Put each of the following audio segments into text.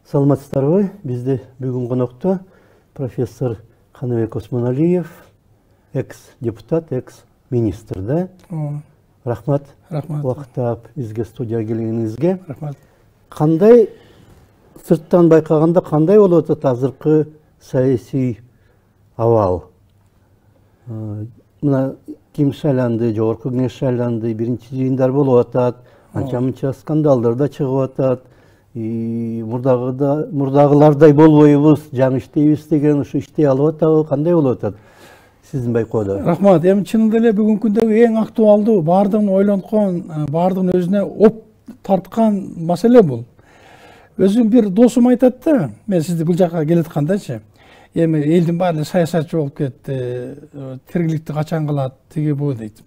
Саламатсыздарбы? Бизде бүгүн конокто профессор Каныбек Осмоналиев, экс-депутат, экс-министр да. Рахмат. Рахмат. Убакытта бизге студияга келгениңизге. Рахмат. Кандай сырттан байкаганда кандай болуп атат азыркы саясий абал? Мына ким шайланды, жогорку кеңеш шайланды, биринчи жыйындар болуп атат, анча-мынча скандалдар да чыгып атат. Мурдагылардай болбойбуз, жаңы иштейбиз деген ушу иштей алып атабы, кандай болуп атат сиздин байкоодо? Рахмат. Эми чынында эле бүгүнкү күндөгү эң актуалдуу, баардыгын ойлонткон, баардыгын өзүнө оп тарткан маселе бул. Өзүм бир досум айтат да, мен сизди бул жака келаткандачы, эми элдин баары саясатчы болуп кетти, тирикиликти качан кылат, тиги бу дейт.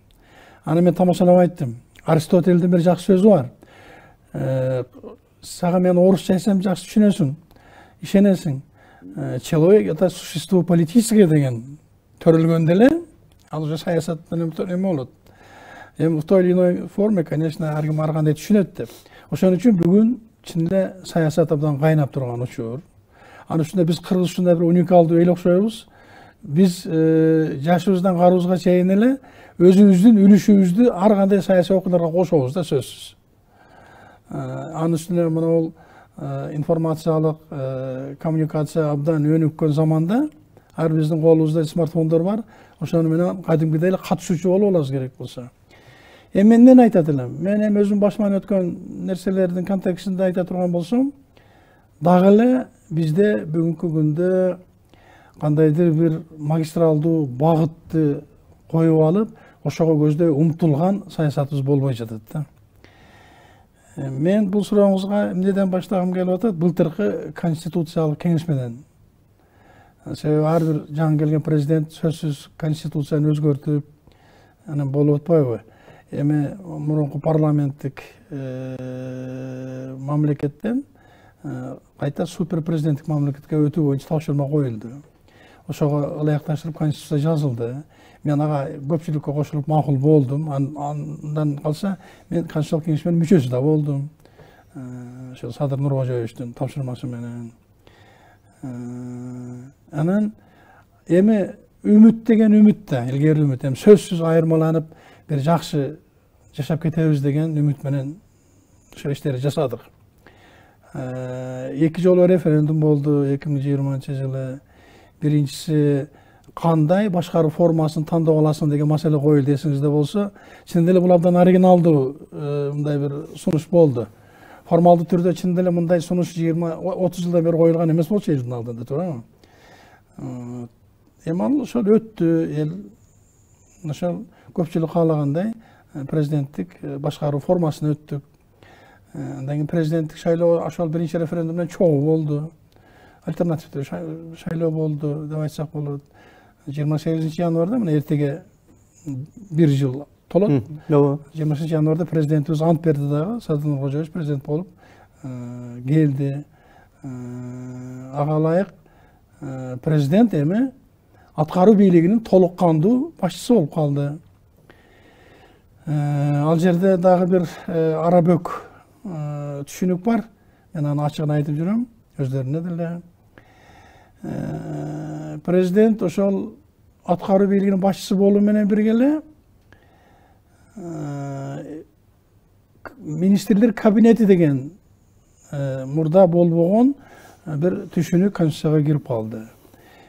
Аны мен тамашалап айттым. Аристотельдин бир жакшы сөзү бар. Сага мен орусча айтсам жакшы түшүнөсүң, ишенесиң. Человек это существо политическое деген төрөлгөндө эле, ал уже саясат менен эме болот. Эми в той или иной форме, конечно, ар ким ар кандай түшүнөт деп. Ошон үчүн бүгүн чын эле саясат абдан кайнап турган учур. Анын үстүнө биз кыргыз ушундай бир уникалдуу эл окшойбуз. Биз жашыбыздан карыбызга чейин эле өзүбүздүн үлүшүбүздү ар кандай саясий окуяларга кошобуз да, сөзсүз. Анын үстүнө мына бул информациялык коммуникация абдан өнүккөн заманда ар биздин колубузда смартфондор бар. Ошону менен кадимкидей эле катышуучу болуп алабыз керек болсо. Эми эмнени айтат элем? Мен эми өзүм башыман өткөн нерселердин контекстинде айта турган болсом, дагы эле бизде бүгүнкү күндө кандайдыр бир магистралдуу багытты коюп алып, ошого көздөй умтулган саясатыбыз болбой жатат да. Мен бул сурооңузга эмнеден баштагым келип атат? Былтыркы конституциялык кеңеш менен. Себеби ар бир жаңы келген президент сөзсүз конституцияны өзгөртүп, анан болуп атпайбы? Эми мурунку парламенттик мамлекеттен кайта супер президенттик мамлекетке өтүү боюнча тапшырма коюлду. Ошого ылайыкташтырып конституция жазылды. Мен ага көпчүлүккө кошулуп макул болдум. Андан калса мен конституциялык кеңештин мүчөсү да болдум. Ошо Садыр Нуркожоевичтин тапшырмасы менен. Анан эми үмүт деген үмүт да, илгери үмүт. Эми сөзсүз айырмаланып бир жакшы жашап кетебиз деген үмүт менен ошо иштерди жасадык. 2 жолу референдум болду 2020-жылы. Биринчиси кандай башкаруу формасын тандап аласың деген маселе коюлду, эсиңизде болсо. Чын эле бул абдан оригиналдуу мындай бир сунуш болду. Формалдуу түрдө чын эле мындай сунуш 20-30 жылдан бери коюлган эмес болчу элдин алдында, туурабы? Эми ал ошол өттү, эл ошол көпчүлүк каалагандай президенттик башкаруу формасына өттүк. Андан кийин президенттик шайлоо ошол биринчи референдумдан чогуу болду. Альтернативдүү шайлоо болду деп айтсак болот. 28 январда мына эртеге 1 жыл толот. 28 январда президентибиз ант берди дагы, Садыр Нуркожоевич президент болуп келди. Ага ылайык президент эми аткаруу бийлигинин толук кандуу башчысы болуп калды. Ал жерде дагы бир арабөк түшүнүк бар. Мен аны ачыгын айтып жүрөм, өздөрүнө деле. Президент ошол аткаруу бийлигинин башчысы болуу менен бирге эле министрлер кабинети деген мурда болбогон бир түшүнүк конституцияга кирип калды.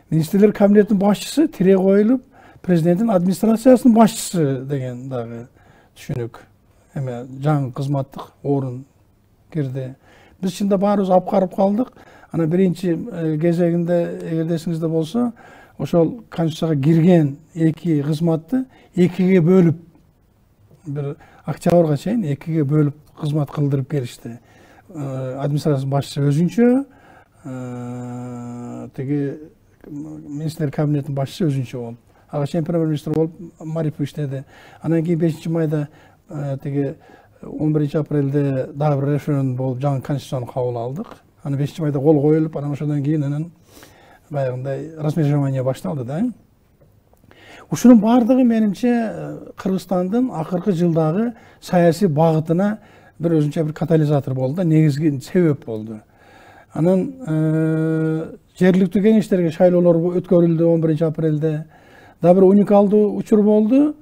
Министрлер кабинетинин башчысы тире коюлуп, президенттин администрациясынын башчысы деген дагы түшүнүк. Эме жаңы кызматтык орун кирди. Биз чында баарыбыз апкарып калдык. Ана биринчи кезегинде, эгерде эсиңизде болсо, ошол конституцияга кирген 2 кызматты 2ге бөлүп, бир октябрга чейин 2ге бөлүп кызмат кылдырып келишти. Администрациянын башчысы өзүнчө, тиги министрлер кабинетинин башчысы өзүнчө болуп, ага чейин премьер-министр болуп Марипов иштеди. Анан кийин 5-майда тиги 11 апрелде дагы бир референдум болуп жаңы конституцияны кабыл алдык. Аны 5-майда кол коюлуп, анан ошондон кийин анан баягындай размежевание башталды да. Ушунун баардыгы менимче Кыргызстандын акыркы жылдагы саясий багытына бир өзүнчө бир катализатор болду да, негизги себеп болду. Анан жергиликтүү кеңештерге шайлоолор өткөрүлдү 11 апрелде. Да бир уникалдуу учур болду.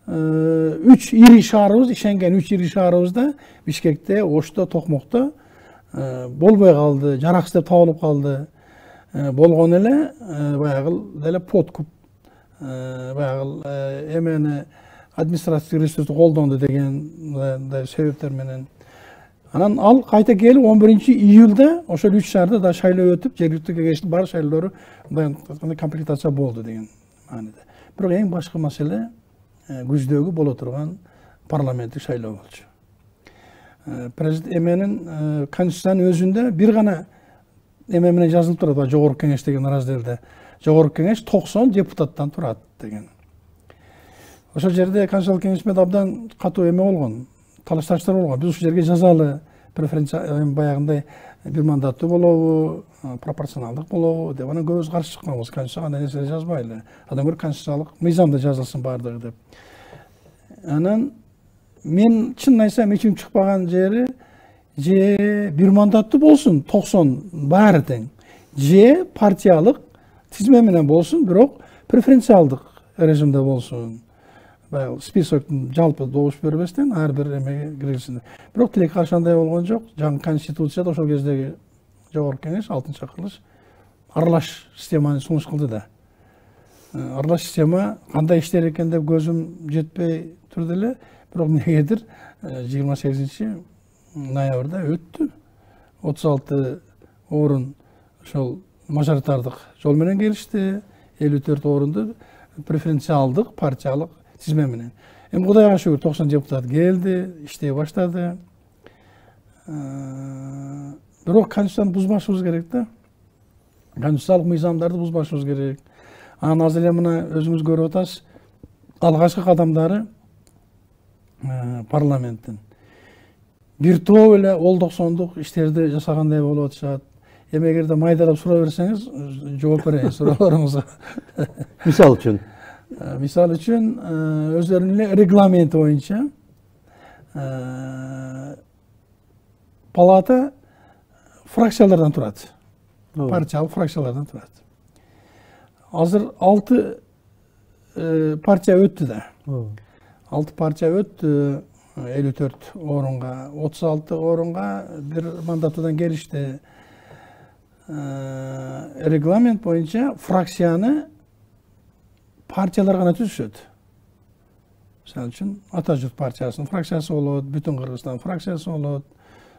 3 ири шаарыбыз, ишенген 3 ири шаарыбызда Бишкекте, Ошто, Токмокто болбой калды, жараксыз деп табылып калды. Болгон эле баягы деле подкуп, баягы эмени административдик ресурсту колдонду деген себептер менен. Анан ал кайта келип 11 июлда ошол 3 шаарда да шайлоо өтүп, жергиликтүү кеңештин бар шайлоолору комплектация болду деген мааниде. Бирок эң башкы маселе күздөгү боло турган парламенттик шайлоо болчу. Президент эменин конституциянын өзүндө бир гана эме менен жазылып турат, жогорку кеңеш деген разделде. Жогорку кеңеш 90 депутаттан турат деген. Ошол жерде конституциялык кеңеш менен абдан катуу эме болгон, талаш-тартыштар болгон. Биз ушул жерге жазалы, преференция баягындай бир мандаттуу болобу, пропорционалдык болобу деп анан көбүбүз каршы чыкканбыз. Конституцияга андай нерсе жазбайлы. Адам көрүп конституциялык мыйзамда жазылсын баардыгы деп. Анан мен чын айтсам ичим чыкпаган жери же бир мандаттуу болсун 90 баары тең. Же партиялык тизме менен болсун, бирок преференциалдык режимде болсун. Баягы списоктун жалпы добуш бербестен ар бир эмеге киргизсин. Бирок тилек каршы андай болгон жок. Жаңы конституцияда ошол кездеги жогорку кеңеш 6-кылыш аралаш системаны сунуш кылды да. Аралаш система кандай иштер экен деп көзүм жетпей турду эле, бирок негедир 28 ноябрда өттү. 36 орун ошол мажоритардык жол менен келишти. 54 орунду преференциалдык партиялык тизме менен. Эми Кудайга шүгүр 90 депутат келди, иштей баштады. Бирок конституцияны бузбашыбыз керек да. Конституциялык мыйзамдарды бузбашыбыз керек. Анан азыр эле мына өзүңүз көрүп атасыз, алгачкы кадамдары парламенттин бир топ эле олдоксондук иштерди жасагандай болуп атышат. Эми эгерде майдалап суроо берсеңиз, жооп берейин суроолоруңузга. Мисал үчүн. Мисал үчүн өздөрүнүн эле регламенти боюнча палата фракциялардан турат. Партиялык фракциялардан турат. Азыр 6 партия өттү да. 6 партия өттү, 54 орунга, 36 орунга бир мандаттуудан келишти. Регламент боюнча фракцияны партиялар гана түзүшөт. Мисалы үчүн Ата журт партиясынын фракциясы болот, Бүтүн Кыргызстан фракциясы болот,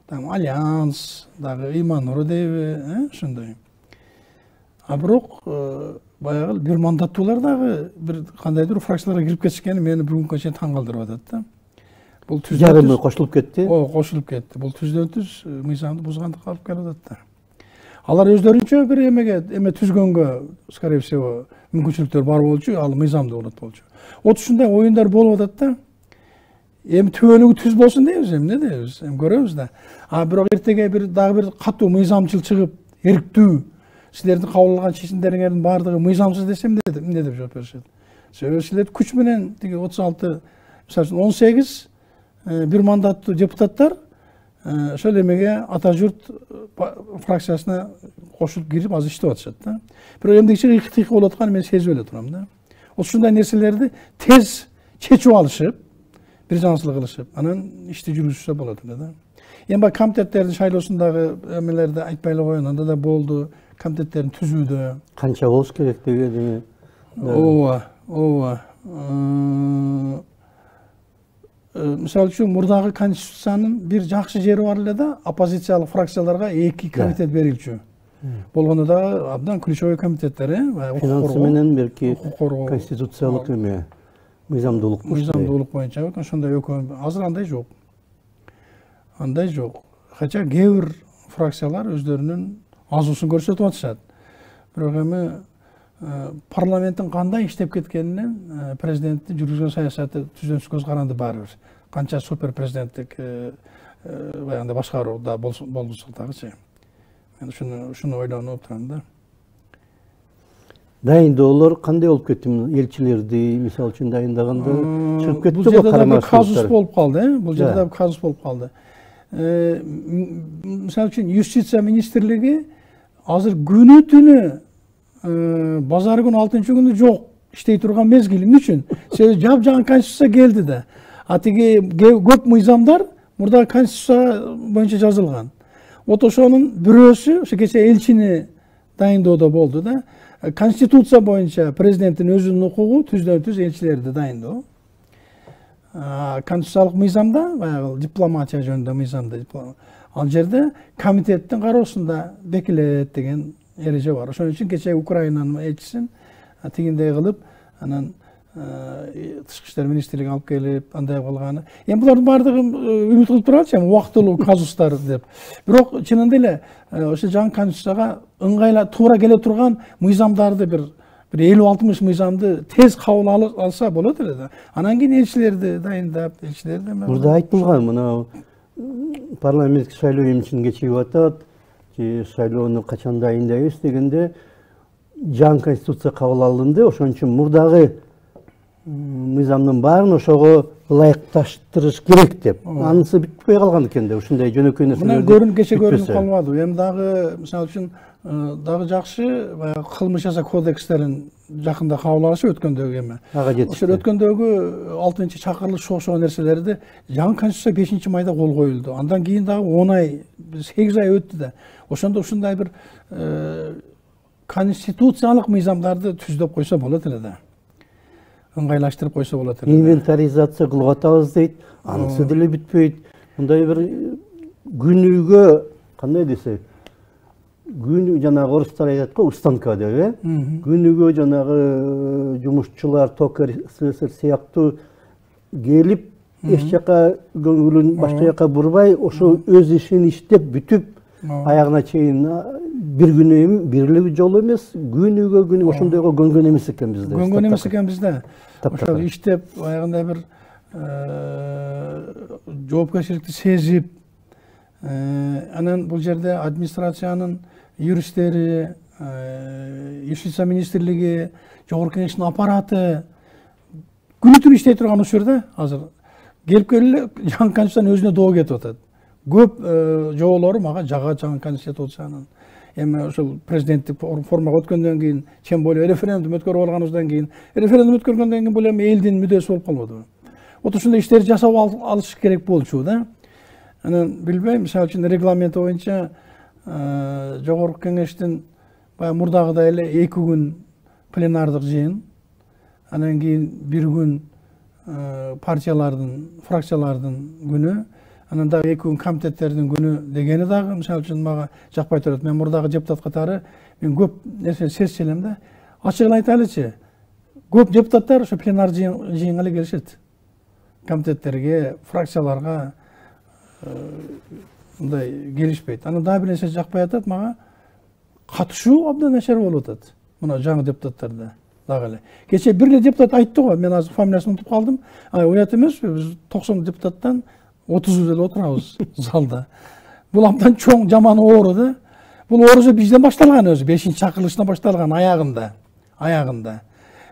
там Альянс, дагы Иман Нуру дейби, ошондой. А бирок баягы бир мандаттуулар дагы бир кандайдыр фракцияларга кирип кетишкени мени бүгүнкү чейин таң калтырып атат да. Бул жарымы кошулуп кетти. Кошулуп кетти. Бул түздөн-түз мыйзамды бузгандыкка алып келип атат да. Алар өздөрүнчө бир эме түзгөнгө, скорее всего, мүмкүнчүлүктөр бар болчу, ал мыйзамды болот болчу. Вот ушундай оюндар болуп атат да. Эми түбөлүгү түз болсун дейбиз, эми эмне дейбиз? Эми көрөбүз да. А бирок эртеге дагы бир катуу мыйзамчыл чыгып, эрктүү силердин кабыл алган чечимдериңердин баардыгы мыйзамсыз десем эмне деп жооп беришет? Себеби силер күч менен тиги 36, мисалы үчүн 18 бир мандаттуу депутаттар ошол эмеге Ата журт фракциясына кошулуп кирип азыр иштеп атышат да. Бирок эмдигичи ыйык-тыйык болуп атканын мен сезип эле турам да. Ушундай нерселерди тез чечип алышып, бир жаңсылык кылышып, анан ишти жүргүзүшсө болот эле да. Эми баягы комитеттердин шайлоосундагы эмелерди айтпай эле коеюн, анда да болду. Комитеттерин түзүүдө канча болуш керек деген эми. Ооба. Мисалы үчүн мурдагы конституциянын бир жакшы жери бар эле да, оппозициялык фракцияларга 2 комитет берилчү. Болгондо да абдан ключевой комитеттер, финансы менен белки конституциялык эме мыйзамдуулук боюнча ошондой экөө. Азыр андай жок. Андай жок. Хотя кээ бир фракциялар өздөрүнүн азуусун көрсөтүп атышат. Бирок эми парламенттин кандай иштеп кеткенинен президенттин жүргүзгөн саясаты түздөн-түз көз каранды баары бир. Канча супер президенттик баягындай башкарууда болдусак дагычы. Мен ушуну ойлонуп турам да. Дайындоолор кандай болуп кетти? Элчилерди мисалы үчүн дайындаганда чыгып кетти го карамашчылыктар. Бул жерде да казус болуп калды, Бул жерде да казус болуп калды. Misal üçün Юстиция министрлиги азыр күнү түнү базар күнү 6-күнү жок иштей турган мезгил. Эмне үчүн? Себеби жапжаңы конституция келди да. А тиги көп мыйзамдар мурда конституция боюнча жазылган. Вот ошонун бирөөсү ошо кече элчини дайындоодо болду да. Конституция боюнча президенттин өзүнүн укугу түздөн-түз элчилерди дайындоо. Конституциялык мыйзамда, баягы дипломатия жөнүндө мыйзамда, ал жерде комитеттин кароосунда бекилет деген эреже бар. Ошон үчүн кече Украинанын элчисин тигиндей кылып, анан тышкы иштер министрлиги алып келип, андай кылганы. Эми булардын баардыгын үмүт кылып туралычы, убактылуу казустар деп. Бирок чынында эле ошо жаңы конституцияга ыңгайла туура келе турган мыйзамдарды бир 50-60 мыйзамды тез кабыл алса болот эле да. Анан кийин элчилерди дайындап, элчилерди Мурда айтылган, мына парламенттик шайлоо эмчини кечигип атат, шайлоону качан дайындайбыз дегенде жаңы конституция кабыл алынды, ошон үчүн мурдагы мыйзамдын баарын ошого ылайыкташтырыш керек деп. Анысы бүтпөй калган экен да, ушундай жөнөкөй нерселер. Кече көрүнүп калбады. Эми дагы мисалы үчүн дагы жакшы баягы кылмыш жаза кодекстерин жакында кабыл алышы өткөндөгү эми. Ага жетишти. Ошо өткөндөгү 6-чакырылыш ошол нерселерди жаңы конституция 5-майда кол коюлду. Андан кийин дагы 10 ай, 8 ай өттү да. Ошондо ушундай бир конституциялык мыйзамдарды түздөп койсо болот эле да. Ыңгайлаштырып койсо болот эле. Инвентаризация кылып атабыз дейт. Анысы деле бүтпөйт. Мындай бир күнүгө кандай десек, күнү жанагы орустар айтат го, устанка деп, күнүгө жанагы жумушчулар, токарь, слесарь сыяктуу келип, эч жака көңүлүн башка жака бурбай, ошо өз ишин иштеп бүтүп, аягына чейин бир күнү эми, бир эле жолу эмес, күнүгө күнү ошондойго көнгөн эмес экенбиз да. Көнгөн эмес экенбиз да. Ошо иштеп, аягында бир жоопкерчиликти сезип, анан бул жерде администрациянын юристтери, Юстиция министрлиги, жогорку кеңештин аппараты күнү-түнү иштей турган учурда азыр келип келе жаңы конституциянын өзүнө доо кетип атат. Көп жоолору мага жага жаңы конституциянын. Эми ошол президенттик формага өткөндөн кийин, тем более референдум өткөрүп алганыбыздан кийин, референдум өткөргөндөн кийин бул эми элдин мүддөсү болуп калбадыбы? Вот ушундай иштерди жасап алыш керек болчу да. Анан билбейм, мисалы үчүн регламент боюнча жогорку кеңештин баягы мурдагыдай эле 2 күн пленардык жыйын, анан кийин 1 күн партиялардын, фракциялардын күнү, анан дагы 2 күн комитеттердин күнү дегени дагы мисалы үчүн мага жакпай турат. Мен мурдагы депутат катары мен көп нерсе сезчү да. Ачыгын айтайлычы, көп депутаттар ошо пленар жыйынга эле келишет. Комитеттерге, фракцияларга мындай келишпейт. Анан дагы бир нерсе жакпай атат мага, катышуу абдан начар болуп атат. Мына жаңы депутаттарда дагы эле. Кече бир эле депутат айтты го, мен азыр фамилиясын унутуп калдым. Уят эмеспи, биз 90 депутаттан 30 эле отурабыз залда. Бул абдан чоң жаман оору да. Бул оору бизден башталган өзү, 5-чакырылыштан башталган аягында.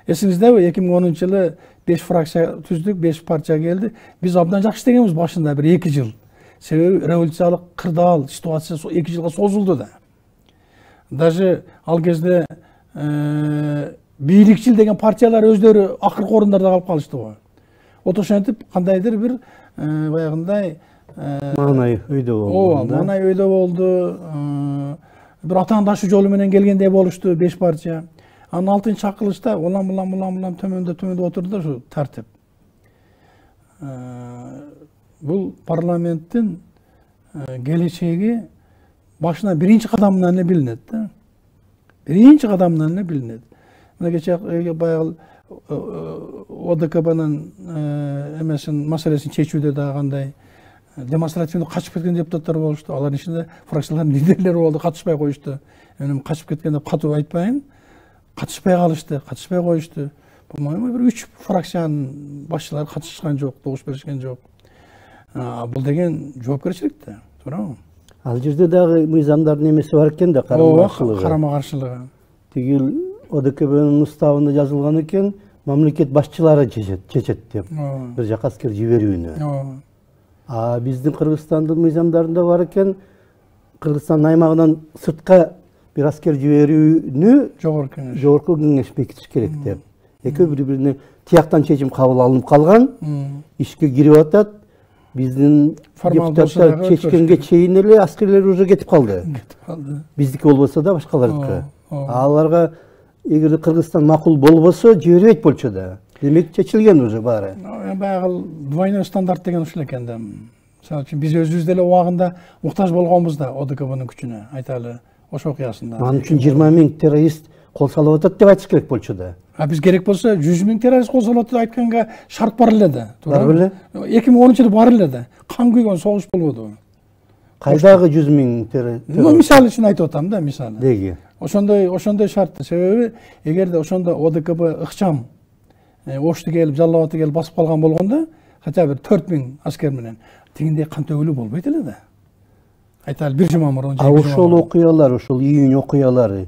Эсиңиздеби, 2010-жылы 5 фракция түздүк, 5 партия келди. Биз абдан жакшы иштегенбиз башында бир 2 жыл. Себеби революциялык кырдаал ситуация 2 жылга созулду да. Даже ал кезде бийликчил деген партиялар өздөрү акыркы орундарда калып калышты го. Вот ошентип кандайдыр бир баягындай маанай өйдө болду. Маанай өйдө болду. Бир атаандашуу жолу менен келгендей болушту 5 партия. Анын 6-чакырылышта улам төмөндө отурду да ушу тартип. Бул парламенттин келечеги башына биринчи кадамынан эле билинет да. Биринчи кадамынан эле билинет. Мына кече баягы ОДКБнын эмесин маселесин чечүүдө да кандай демонстративдүү качып кеткен депутаттар болушту. Алардын ичинде фракциялардын лидерлери болду, катышпай коюшту. Эми качып кеткен деп катуу айтпайын. Катышпай калышты, катышпай коюшту. По-моему, бир 3 фракциянын башчылары катышкан жок, добуш беришкен жок. Бул деген жоопкерчилик да, туурабы? Ал жерде дагы мыйзамдардын эмеси бар экен да, карама-каршылыгы. Тигил ОДКБнын уставында жазылган экен, мамлекет башчылары чечет деп. Бир жака аскер жиберүүнү. Биздин Кыргызстандын мыйзамдарында бар экен, Кыргызстан аймагынан сыртка bir asker жиберүүнү жогорку кеңеш бекитиш керек деп. Экөө бири-бирине тияктан чечим кабыл алынып калган, ишке кирип атат. Биздин депутаттар чечкенге чейин эле аскерлер уже кетип калды. Биздики болбосо да башкалардыкы. Аларга эгер Кыргызстан макул болбосо жибербейт болчу да. Демек чечилген уже баары. Баягы двойной стандарт деген ушул экен да. Мисалы үчүн биз өзүбүз деле убагында муктаж болгонбуз да ОДКБнын күчүнө, айталы. Ошо окуясында. Анын үчүн 20 000 террорист кол салып атат деп айтыш керек болчу да. Биз керек болсо 100 000 террорист кол салып атат айтканга шарт бар эле да. Бар беле? 2010-жылы бар эле да. Кан күйгөн согуш болбоду. Кайдагы 100 000 террорист? Мисалы үчүн айтып атам да, мисалы. Деги. Ошондой шарт. Себеби эгерде ошондо ОДКБ ыкчам Ошты келип, Жалал Абадты келип басып калган болгондо, хотя бир 4000 аскер менен тигиндей кан төгүлүү болбойт эле да. Айталы бир жума мурун. Ошол окуялар, ошол июнь окуялары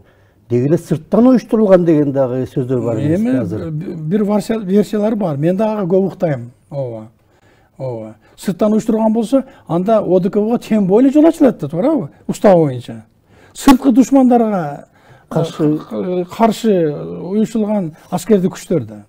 деги эле сырттан уюштурулган деген дагы сөздөр бар эмес азыр. Бир версиялар бар. Мен дагы көп уктайм. Ооба. Сырттан уюштурган болсо, анда ОДКБга тем более жол ачылат да, туурабы? Устав боюнча. Сырткы душмандарга каршы уюштурулган аскердик күчтөр да.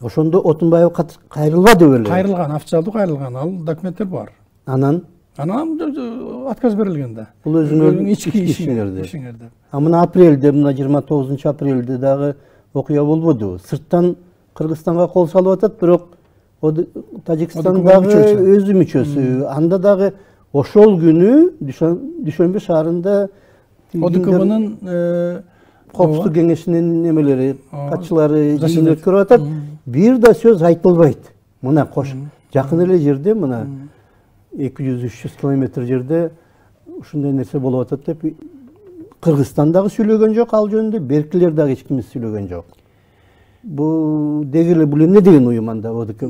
Ошондо Отунбаев кайрылбады беле? Кайрылган, официалдуу кайрылган. Ал документтер бар. Анан отказ берилген да. Бул өзүңөрдүн ички ишиңерде. Мына апрелде, мына 29 апрелде дагы окуя болбоду. Сырттан Кыргызстанга кол салып атат, бирок Тажикстан дагы өзү мүчөсү. Анда дагы ошол күнү Дүйшөмбү шаарында ОДКБнын Коопсуздук кеңешинин немелери, катчылары жыйын өткөрүп атат. Бир да сөз айтылбайт. Мына кош жакын эле жерде, мына 200-300 километр жерде ушундай нерсе болуп атат деп Кыргызстан дагы сүйлөгөн жок ал жөнүндө, беркилер дагы эч ким сүйлөгөн жок. Бул дегеле бул эмне деген уюм анда ОДКБ?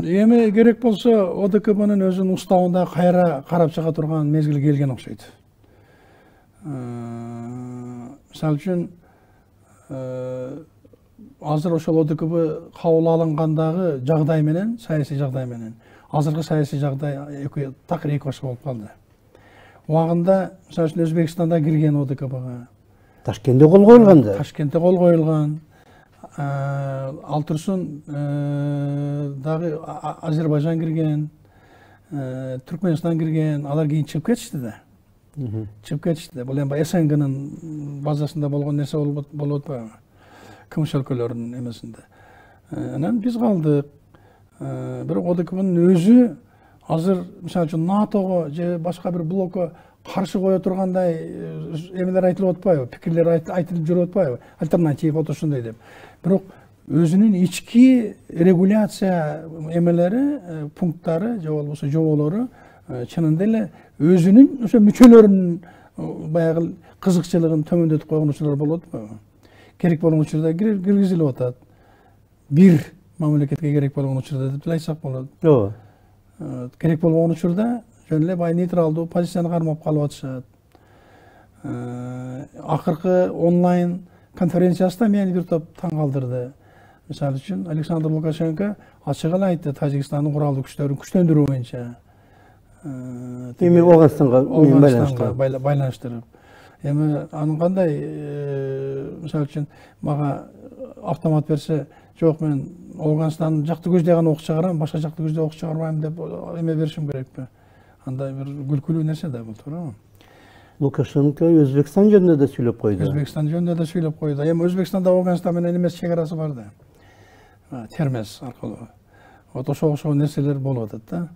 Эми керек болсо ОДКБнын өзүнүн уставында кайра карап чыга турган мезгил келген окшойт. Мисалы үчүн азыр ошол ОДКБ кабыл алынгандагы жагдай менен, саясий жагдай менен азыркы саясий жагдай такыр эки башка болуп калды. Убагында, мисалы үчүн Өзбекстанда кирген ОДКБга. Ташкентте кол коюлган да. Ташкентте кол коюлган. Ал турсун дагы Азербайжан кирген, Түркмөнстан кирген, алар кийин чыгып кетишти да. Бул эми СНГнын базасында болгон нерсе болуп атпайбы? Кымыш өлкөлөрүнүн эмесинде. Анан биз калдык. Бирок ОДКБнын өзү азыр мисалы үчүн НАТОго же башка бир блокко каршы кое тургандай эмелер айтылып атпайбы? Пикирлер айтылып жүрүп атпайбы? Альтернатива ошондой деп. Бирок өзүнүн ички регуляция эмелери, пункттары же болбосо жоболору чынында эле өзүнүн ошо мүчөлөрүнүн баягы кызыкчылыгын төмөндөтүп койгон учурлар болуп атпайбы? Керек болгон учурда киргизилип атат. Бир мамлекетке керек болгон учурда деп айтсак болот. Ооба. Керек болгон учурда жөн эле бай нейтралдуу позицияны кармап калып атышат. Акыркы онлайн конференциясында мени бир топ таң калтырды. Мисалы үчүн Александр Лукашенко ачык эле айтты Тажикстандын куралдуу күчтөрүн күчтөндүрүү боюнча. Эми Оганстанга байланыштырып. Эми анын кандай, мисалы үчүн мага автомат берсе, жок мен Оганстандын жакты көздөй гана ок чыгарам, башка жакты көздөй ок чыгарбайм деп эме беришим керекпи? Андай бир күлкүлүү нерсе да бул, туурабы? Лукашенко Өзбекстан жөнүндө да сүйлөп койду. Өзбекстан жөнүндө да сүйлөп койду. Эми Өзбекстанда Оганстан менен эмес чегарасы бар да. Термез аркылуу. Вот ошо окшогон нерселер болуп атат да.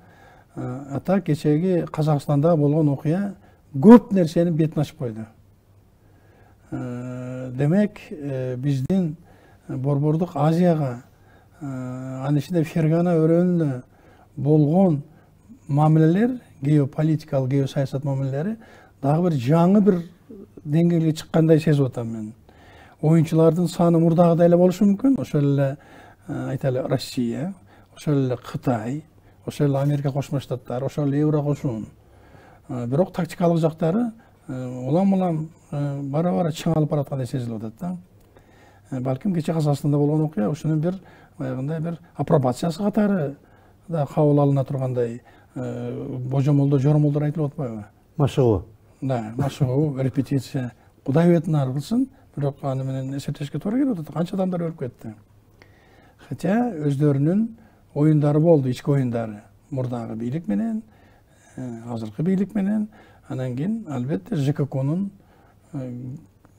Ата кечеги Казакстанда болгон окуя көп нерсенин бетин ачып койду. Демек, биздин Борбордук Азияга, анын ичинде Фергана өрөөнүнө болгон мамилелер, геополитикалык, геосаясат мамилелери дагы бир жаңы бир деңгээлге чыккандай сезип атам мен. Оюнчулардын саны мурдагыдай эле болушу мүмкүн. Ошол эле айталы Россия, ошол эле Кытай, ошол эле Америка Кошмо Штаттары, ошол эле Евро кошун. Бирок тактикалык жактары улам-улам бара-бара чыңалып бараткандай сезилип атат да. Балким кече Казакстанда болгон окуя ушунун бир баягындай бир апробациясы катары да кабыл алына тургандай божомолдо жоромолдор айтылып атпайбы? Машыгуу. Да, машыгуу, репетиция. Кудай бетін ары кылсын, бирок аны менен эсептешке туура келип атат. Канча адамдар өлүп кетти. Хотя өздөрүнүн оюндары болду, ички оюндары. Мурдагы бийлик менен, азыркы бийлик менен, анан кийин албетте ЖККнын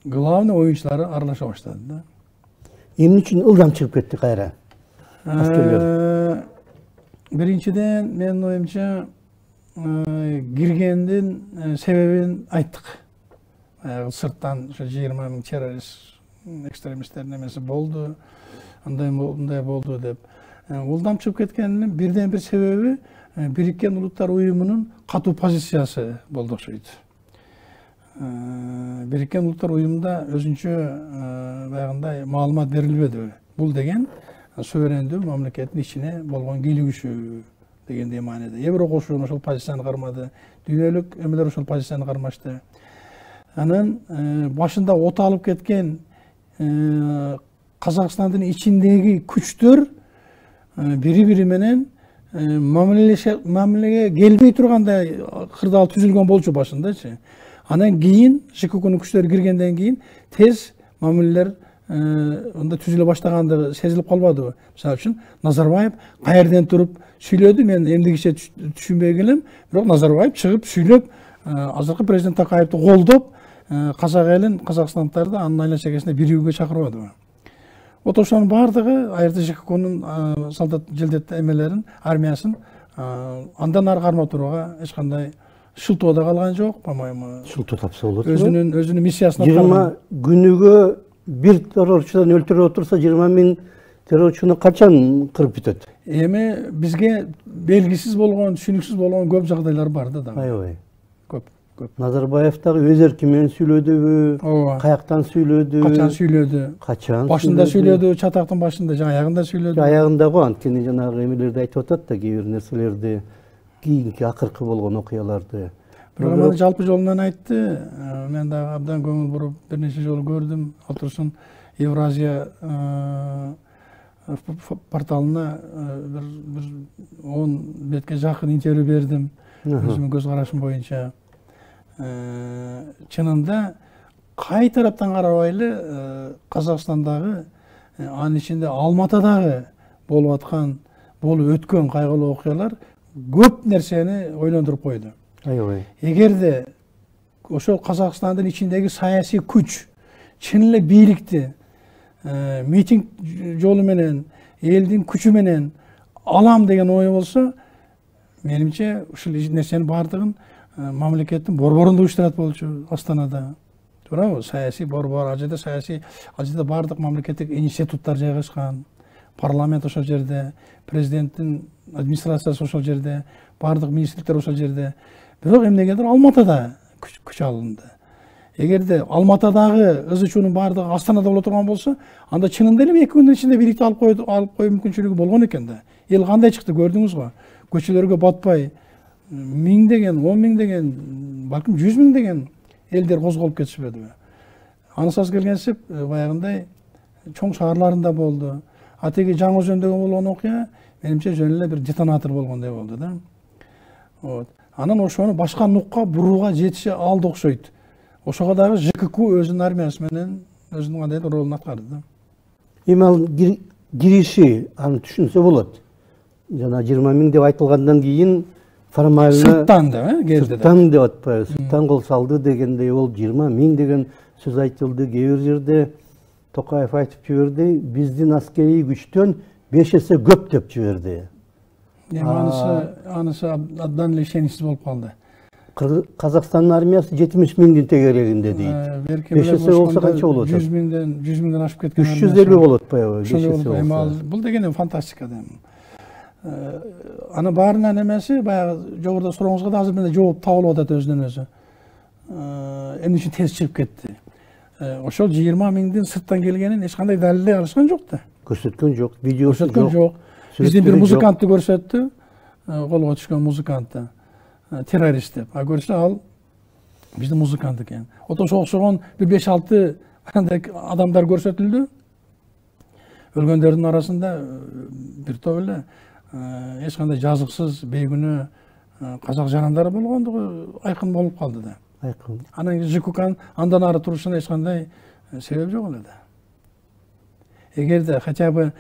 главный оюнчулары аралаша баштады да. Эмне үчүн ылдам чыгып кетти кайра? Аскерлер. Биринчиден, менин оюмча, киргендин себебин айттык. Сырттан 20 000 террорист, экстремисттердин эмеси болду, андай болду деп. Ылдам чыгып кеткенинин бирден бир себеби Бириккен Улуттар Уюмунун катуу позициясы болду окшойт. Бириккен Улуттар Уюмунда өзүнчө баягындай маалымат берилбеди. Бул деген суверендүү мамлекеттин ичине болгон кийлигишүү дегендей мааниде. Еврокошуун ошол позицияны кармады, дүйнөлүк эмелер ошол позицияны кармашты. Анан башында от алып кеткен Казакстандын ичиндеги күчтөр бири-бири менен мамилеге келбей тургандай кырдаал түзүлгөн болчу башындачы. Анан кийин ЖККнын күчтөрү киргенден кийин тез мамилелер онда түзүлө баштагандыгы сезилип калбадыбы? Мисалы үчүн Назарбаев каерден туруп сүйлөдү, мен эмдигиче түшүнбөй келем, бирок Назарбаев чыгып сүйлөп, азыркы президент Такаевди колдоп, казак элин, казакстандыктарды анын айла чекесине бирүүгө чакырбадыбы? Вот ошонун баардыгы аерде ЖККнын солдат желдет эмелерин, армиясын андан ары кармап турууга эч кандай шылтоо да калган жок, по-моему. Шылтоо тапса болот. Өзүнүн миссиясына 20 күнүгө бир террорчудан өлтүрүп отурса 20 000 террорчуну качан кырып бүтөт? Эми бизге белгисиз болгон, түшүнүксүз болгон көп жагдайлар бар да. Аябай. Көп. Назарбаев дагы өз эрки менен сүйлөдүбү? Каяктан сүйлөдү? Качан сүйлөдү? Башында сүйлөдү, чатактын башында, аягында сүйлөдү. Аягында го, анткени жанагы эмелерди айтып атат да, кээ бир нерселерди, кийинки акыркы болгон окуяларды. Бирок аны жалпы жолунан айтты. Мен дагы абдан көңүл буруп бир нече жолу көрдүм. Отурсун Евразия порталына бир 10 бетке жакын интервью бердим. Өзүмдүн көз карашым боюнча. Чынында кай тараптан карабайлы Казакстандагы, анын ичинде Алматадагы болуп аткан, болуп өткөн кайгылуу окуялар көп нерсени ойлондуруп койду. Аябай. Эгерде ошол Казакстандын ичиндеги саясий күч чын эле бийликти митинг жолу менен, элдин күчү менен алам деген ой болсо, менимче ушул нерсенин баардыгын мамлекеттин борборунда уюштурат болчу, Астанада. Туурабы? Саясий борбор, ал жерде баардык мамлекеттик институттар жайгашкан, парламент ошол жерде, президенттин администрациясы ошол жерде, баардык министрликтер ошол жерде. Бирок эмнегедир Алматада күч алынды. Эгерде Алматадагы ызы-чуунун баардыгы Астанада боло турган болсо, анда чынында эле 2 күндүн ичинде бийликти алып коюу мүмкүнчүлүгү болгон экен да. Эл кандай чыкты көрдүңүз го? Көчөлөргө батпай, 1000 деген, 10 000 деген, балким 100 000 деген элдер козголуп кетишпедиби? Анысыз келгенсип, баягындай чоң шаарларында болду. Атеги Жаңы Өзөндөгү болгон окуя, менимче жөн эле бир детонатор болгондой болду да. Вот. Анан ошону башка нукка бурууга жетише алды окшойт. Ошого дагы ЖКК өзүнүн армиясы менен өзүнүн кандайдыр ролун аткарды да. Эми ал кириши аны түшүнсө болот. Жана 20 000 деп айтылгандан кийин формально сырттан да, келди да. Сырттан деп атпайбы, сырттан кол салды дегендей болуп 20 000 деген сөз айтылды. Кээ бир жерде Токаев айтып жиберди, биздин аскерий күчтөн 5 эсе көп деп жиберди. Анысы абдан эле ишеничсиз болуп калды. Казакстандын армиясы 70 000 тегерегинде дейт. 5 эсе болсо канча болот? 100 000ден ашып кеткен. 350 болот атпайбы? 5 эсе болсо. Бул деген фантастика да. Аны баарынан эмеси, баягы жогоруда сурооңузга да азыр менде жооп табылып атат өзүнөн өзү. Эмне үчүн тез чыгып кетти? Ошол 20 000дин сырттан келгенин эч кандай далилдей алышкан жок да. Көрсөткөн жок, видеосу жок. Биздин бир музыкантты көрсөттү, колго түшкөн музыкантты, террорист деп. А көрсө ал биздин музыкант экен. Ошого окшогон бир 5-6 андай адамдар көрсөтүлдү. Өлгөндөрдүн арасында бир топ эле эч кандай жазыксыз, бейгүнөө қазақ жарандары болгондугу айкын болуп калды да. Айкын. Анан ЖККнын андан ары турушуна эч кандай себеп жок эле да. Эгерде хотя бы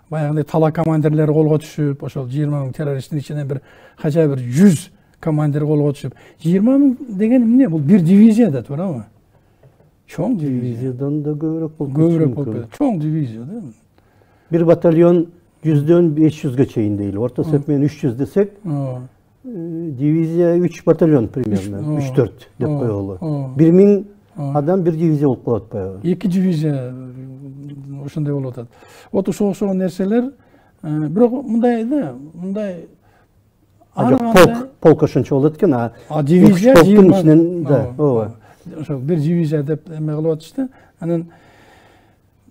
баягындай тала командирлери колго түшүп, ошол 20 000 террористтин ичинен бир хотя бы 100 командир колго түшүп, 20 000 деген эмне? Бул бир дивизия да, туурабы? Чоң дивизия. Дивизиядан да көбүрөөк болуп Көбүрөөк болуп кетет. Чоң дивизия да. Bir batalyon 100'den 500'e çeyin değil. Orta sepmeyen 300 desek divizya 3 batalyon примерно. 3-4 dep koyuyorlar. 1000 adam bir divizya olup kalat bayağı. 2 divizya ошондой болуп атат. Вот ошол нерселер бирок мындай да, мындай Полк ошончо болот экен, дивизия полктун ичинен да, ооба. Ошо бир дивизия деп эме кылып атышты. Анан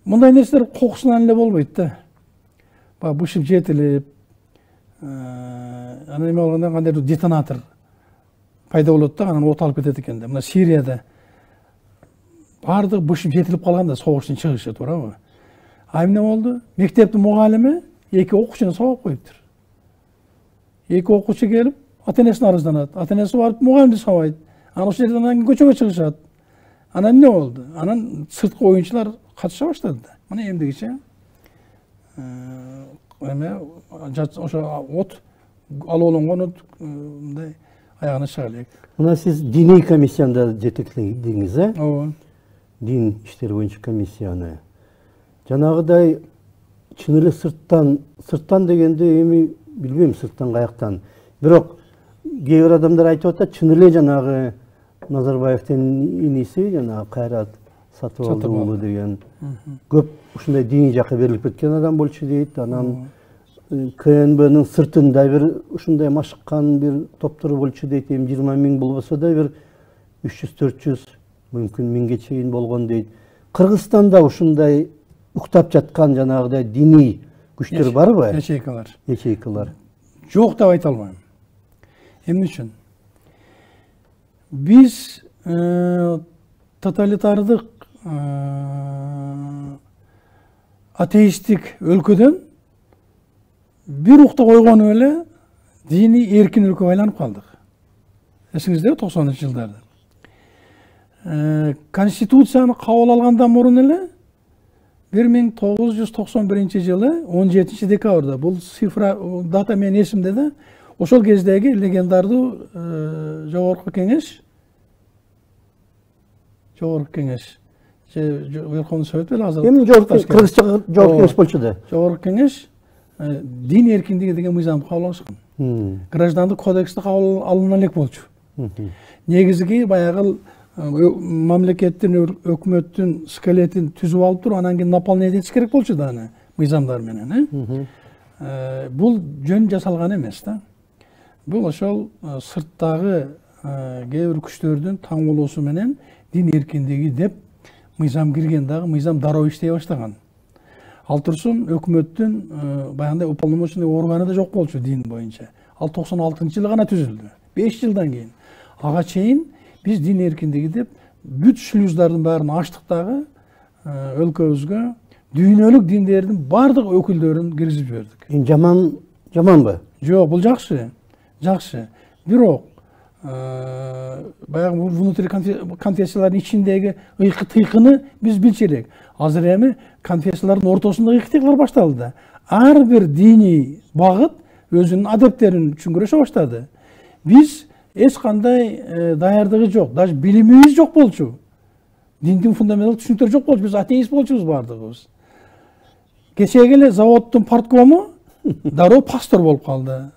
мындай нерселер кокусунан эле болбойт да. Баягы бышып жетилип, анан эме болгондо кандайдыр детонатор пайда болот да, анан от алып кетет экен да. Мына Сирияда бардыгы бышып жетилип калган да, согуштун чыгышы, туурабы? А эмне болду? Мектептин мугалими 2 окуучуну сабап коюптур. 2 окуучу келип, ата-энесине арызданат. Ата-энеси барып мугалимди сабайт. Анан ошол жерден анан көчөгө чыгышат. Анан эмне болду? Анан сырткы оюнчулар катыша баштады да. Мына эмдигиче эме ошо от алууланган от мындай аягына чыга элек. Мына сиз диний комиссияда жетектедиңиз, Ооба. Din işleri boyunca komisyonu. Janagıday çın эле sırttan degende эми билбейм sırttan каяктан. Бирок кээ бир адамдар айтып атат, чын эле жанагы Назарбаевдин инisi жанагы Кайрат Сатыбалдыулу деген көп ушундай диний жакка берилип кеткен адам болчу дейт. Анан КНБнын сыртында бир ушундай машыккан бир топтору болчу дейт. 20 000 болбосо да бир 300-400 мүмкүн 1000ге чейин болгон дейт. Кыргызстанда ушундай уктап жаткан жанагыдай диний күчтөр барбы? Ячейкалар. Жок деп айта албайм. Эмне үчүн? Биз тоталитардык атеисттик өлкөдөн бир укта койгону эле диний эркин өлкөгө айланып калдык. Эсиңиздеби 90-жылдарда? Конституцияны кабыл алгандан мурун эле 1991 жылы 17 декабрда, бул цифра дата менин эсимде да, ошол кездеги легендардуу жогорку кеңеш Верховный Совет беле азыр. Эми кыргызча жогорку кеңеш болчу да. Жогорку кеңеш дин эркиндиги деген мыйзамды кабыл алышкан. Граждандык кодексти кабыл алына элек болчу. Негизги баягы мамлекеттин өкмөттүн скелетин түзүп алып туруп, анан кийин наполнение этиш керек болчу да аны мыйзамдар менен. Бул жөн жасалган эмес да. Бул ошол сырттагы кээ бир күчтөрдүн таңбалоосу менен дин эркиндиги деп мыйзам кирген, дагы мыйзам дароо иштей баштаган. Ал турсун өкмөттүн баягындай уполномоченный органы да жок болчу дин боюнча. Ал 96-жылы гана түзүлдү. 5 жылдан кийин. Ага чейин биз дин эркиндиги деп бүт шлюздардын баарын ачтык дагы өлкөбүзгө дүйнөлүк диндердин бардык өкүлдөрүн киргизип жибердик. Жаманбы? Жок, бул жакшы. Бирок баягы внутри конфессиялардын ичиндеги ыйкы-тыйкыны биз билчү элек. Азыр эми конфессиялардын ортосунда ыйкы-тыйкылар башталды да. Ар бир диний багыт өзүнүн адептерин түшүндүрө баштады. Биз эч кандай даярдыгы жок, даже билимибиз жок болчу. Диндин фундаменталдык түшүнүктөрү жок болчу, биз атеист болчубуз бардыгыбыз. Кечеге эле заводдун парткому дароо пастор болуп калды.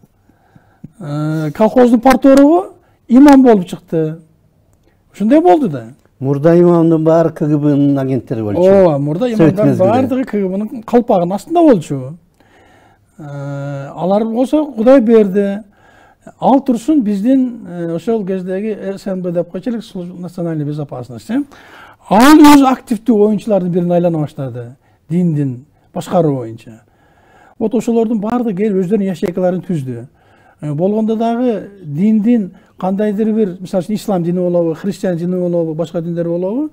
Колхоздун парторугу имам болуп чыкты. Ушундай болду да. Мурда имамдын баары КГБнын агенттери болчу. Ооба, мурда имамдардын баардыгы КГБнын калпагынын астында болчу. Алар болсо Кудай берди. Ал турсун биздин ошол кездеги СНБ деп койчулук, национальной безопасности. Ал өзү активдүү оюнчулардын бирине айлана баштады. Диндин башкаруу боюнча. Вот ошолордун баардыгы келип өздөрүнүн ячейкаларын түздү. Болгондо дагы диндин кандайдыр бир, мисалы үчүн ислам дини болобу, христиан дини болобу, башка диндер болобу,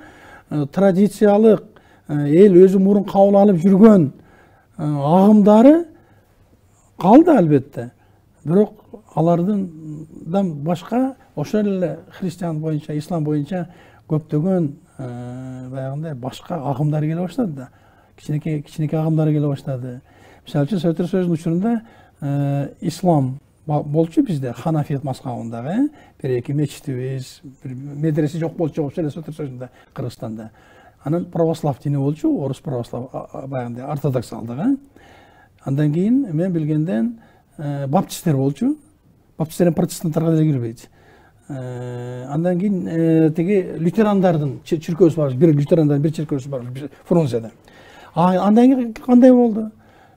традициялык эл өзү мурун кабыл алып жүргөн агымдары калды албетте. Бирок алардан башка ошол эле христиан боюнча, ислам боюнча көптөгөн баягындай башка агымдар келе баштады да. Кичинекей агымдар келе баштады. Мисалы үчүн Советтер Союзунун учурунда ислам болчу бизде, ханафият мазхабындагы бир эки мечитибиз, бир медресе жок болчу ошол эле Советтер Союзунда, Кыргызстанда. Анан православ дини болчу, орус православ баягындай ортодоксалдыгы. Андан кийин мен билгенден баптисттер болчу. Баптисттерден протестанттарга деле кирбейт. Андан кийин тиги лютерандардын чиркөөсү бар, бир лютерандардын бир чиркөөсү бар Фрунзеде. Андан кийин кандай болду?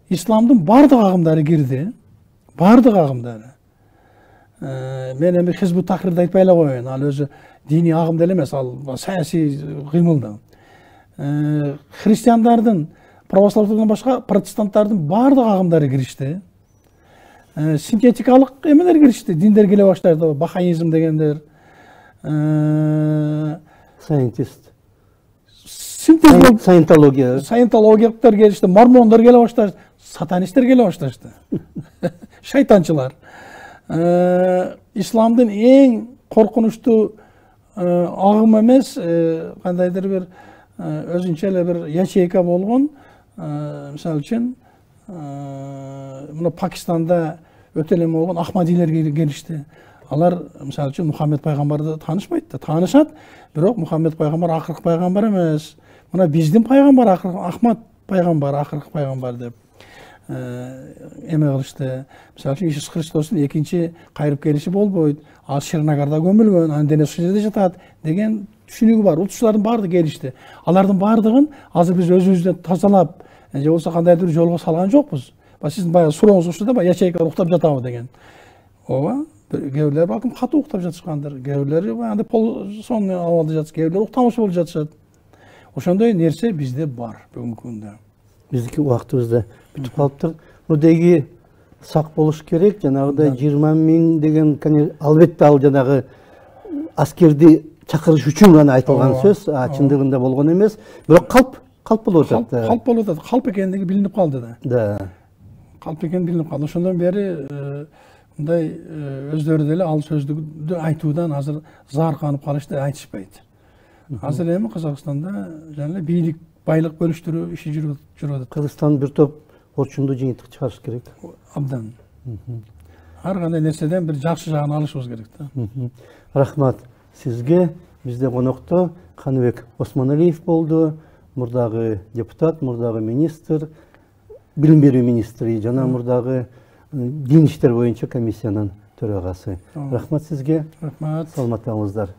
Исламдын бардык агымдары кирди. Бардык агымдары. Мен эми Хизбут Тахрирди айтпай эле коеюн. Ал өзү диний агым деле эмес, ал саясий кыймыл да. Христиандардын, православдын башка протестанттардын бардык агымдары киришти. Синтетикалык эмелер киришти, диндер келе баштады, бахаизм дегендер. Сайентист. Саентология. Саентологиялыктар келишти, мормондор келе баштады, сатанисттер келе башташты. Шайтанчылар. Исламдын эң коркунучтуу агым эмес, кандайдыр бир өзүнчө эле бир ячейка болгон, мисалы үчүн мына Пакистанда өтө эле болгон Ахмадилер келишти. Алар мисалы үчүн Мухаммед пайгамбарды таанышпайт да, таанышат, бирок Мухаммед пайгамбар акыркы пайгамбар эмес. Мына биздин пайгамбар Ахмад пайгамбар, акыркы пайгамбар деп эме кылышты. Мисалы үчүн Иисус Христостун экинчи кайрып келиши болбойт. Ал Ширнагарда көмүлгөн, анын денеси ушул жерде жатат деген түшүнүгү бар. Улутчулардын баардыгы келишти. Алардын баардыгын азыр биз өзүбүздөн тазалап, же болсо кандайдыр жолго салган жокпуз. Сиздин баягы сурооңуз ушул да, ячейка уктап жатабы деген. Ооба, кээ бирлер балким катуу уктап жатышкандыр, кээ бирлери баягындай полсон абалда жатышат, кээ бирлери уктамакчы болуп жатышат. Ошондой нерсе бизде бар бүгүнкү күндө. Биздики убактыбызда бүтүп калыптыр. Мурдеги сак болуш керек, жанагыдай 20 миң деген, албетте ал жанагы аскерди чакырыш үчүн гана айтылган сөз, чындыгында болгон эмес. Бирок калп болуп атат. Калп болуп атат. Калп экендиги билинип калды да. Да. Калп экени билинип калды. Ошондон бери мындай өздөрү деле ал сөздү айтуудан азыр заарканып калышты, айтышпайт. Азыр эми Казакстанда жана бийлик, байлык бөлүштүрүү иши жүрүп атат. Кыргызстан бир топ орчундуу жыйынтык чыгарыш керек. Абдан. Ар кандай нерседен бир жакшы жагын алышыбыз керек да. Рахмат сизге. Бизде конокто Каныбек Осмоналиев болду. Мурдагы депутат, мурдагы министр, билим берүү министри жана мурдагы дин иштер боюнча комиссиянын төрагасы. Рахмат сизге. Рахмат. Саламаттаңыздар.